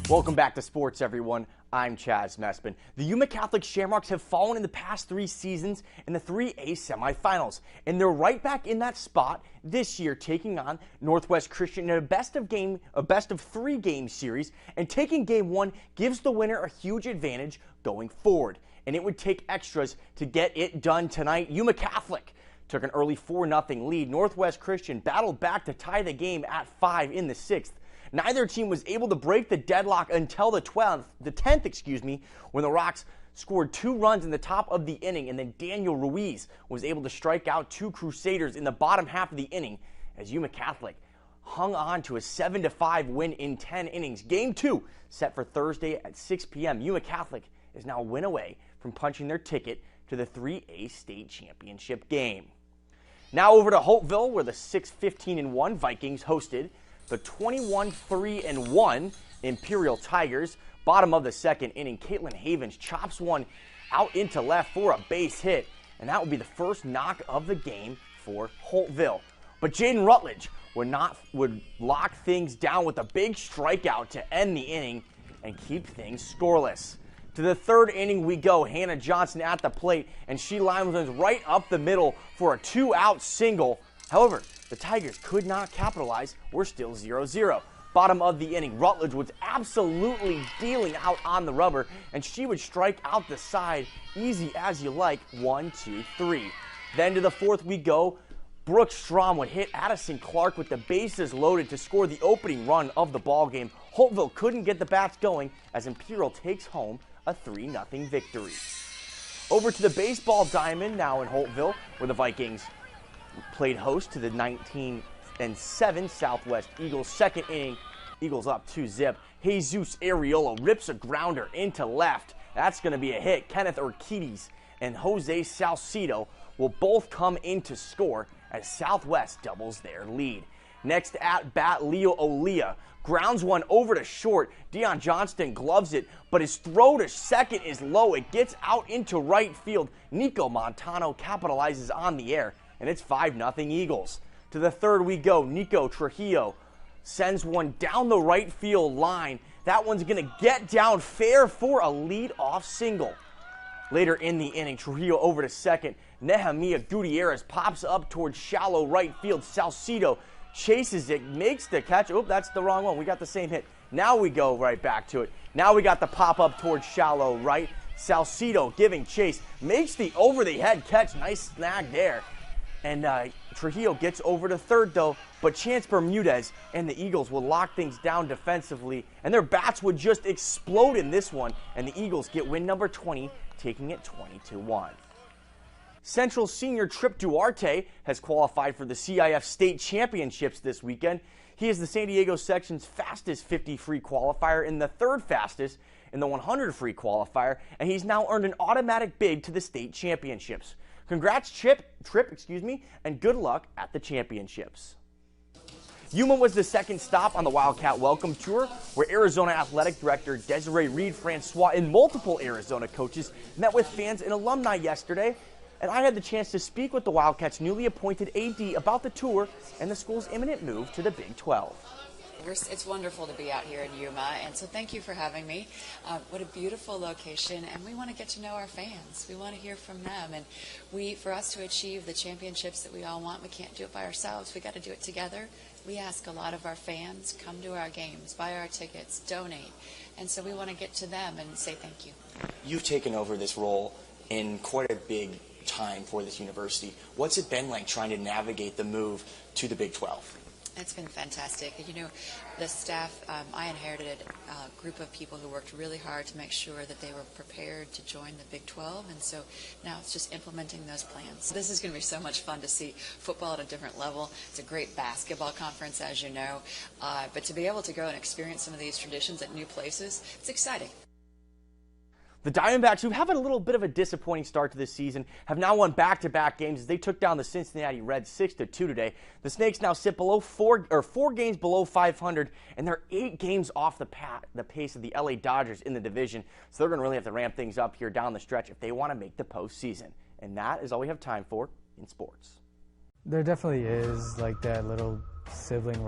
Welcome back to sports, everyone. I'm Chaz Mespin. The Yuma Catholic Shamrocks have fallen in the past 3 seasons in the 3A semifinals, and they're right back in that spot this year, taking on Northwest Christian in a best of 3 game series. And taking game 1 gives the winner a huge advantage going forward, and it would take extras to get it done tonight. Yuma Catholic took an early 4-0 lead. Northwest Christian battled back to tie the game at 5 in the 6th. Neither team was able to break the deadlock until the 10th, when the Rocks scored 2 runs in the top of the inning, and then Daniel Ruiz was able to strike out 2 Crusaders in the bottom half of the inning as Yuma Catholic hung on to a 7-5 win in 10 innings. Game 2 set for Thursday at 6 p.m. Yuma Catholic is now a win away from punching their ticket to the 3A state championship game. Now over to Holtville, where the 6-15-1 Vikings hosted the 21-3-1 Imperial Tigers. Bottom of the 2nd inning, Caitlin Havens chops one out into left for a base hit, and that would be the first knock of the game for Holtville. But Jaden Rutledge would lock things down with a big strikeout to end the inning and keep things scoreless. To the 3rd inning we go. Hannah Johnson at the plate, and she lines right up the middle for a 2-out single. However, the Tigers could not capitalize. We're still 0-0. Bottom of the inning, Rutledge was absolutely dealing out on the rubber, and she would strike out the side, easy as you like, 1, 2, 3. Then to the 4th we go. Brooke Strom would hit Addison Clark with the bases loaded to score the opening run of the ballgame. Holtville couldn't get the bats going as Imperial takes home a 3-0 victory. Over to the baseball diamond now in Holtville, where the Vikings played host to the 19-7 Southwest Eagles. 2nd inning, Eagles up 2-0. Jesus Areola rips a grounder into left. That's going to be a hit. Kenneth Urquides and Jose Salcido will both come in to score as Southwest doubles their lead. Next at bat, Leo Olia grounds one over to short. Deion Johnston gloves it, but his throw to second is low. It gets out into right field. Nico Montano capitalizes on the air, and it's 5-0 Eagles. To the 3rd we go. Nico Trujillo sends one down the right field line. That one's going to get down fair for a lead-off single. Later in the inning, Trujillo over to 2nd. Nehemiah Gutierrez pops up towards shallow right field. Salcido chases it, makes the catch. Oh, that's the wrong one. We got the same hit. Now we go right back to it. Now we got the pop-up towards shallow right. Salcido giving chase, makes the over-the-head catch. Nice snag there. And Trujillo gets over to 3rd, though, but Chance Bermudez and the Eagles will lock things down defensively, and their bats would just explode in this one, and the Eagles get win number 20, taking it 20-1. Central senior Trip Duarte has qualified for the CIF State Championships this weekend. He is the San Diego section's fastest 50 free qualifier and the 3rd fastest in the 100 free qualifier, and he's now earned an automatic bid to the state championships. Congrats, Trip, and good luck at the championships. Yuma was the 2nd stop on the Wildcat Welcome Tour, where Arizona Athletic Director Desiree Reed-Francois and multiple Arizona coaches met with fans and alumni yesterday. And I had the chance to speak with the Wildcats' newly appointed AD about the tour and the school's imminent move to the Big 12. It's wonderful to be out here in Yuma, and so thank you for having me. What a beautiful location, and we want to get to know our fans. We want to hear from them, and for us to achieve the championships that we all want, we can't do it by ourselves. We got to do it together. We ask a lot of our fans, come to our games, buy our tickets, donate, and so we want to get to them and say thank you. You've taken over this role in quite a big time for this university. What's it been like trying to navigate the move to the Big 12? It's been fantastic. You know, the staff, I inherited a group of people who worked really hard to make sure that they were prepared to join the Big 12, and so now it's just implementing those plans. This is going to be so much fun to see football at a different level. It's a great basketball conference, as you know, but to be able to go and experience some of these traditions at new places, it's exciting. The Diamondbacks, who have had a little bit of a disappointing start to this season, have now won back-to-back games as they took down the Cincinnati Reds 6-2 today. The Snakes now sit below four games below 500, and they're 8 games off the pace of the LA Dodgers in the division. So they're going to really have to ramp things up here down the stretch if they want to make the postseason. And that is all we have time for in sports. There definitely is like that little sibling rivalry.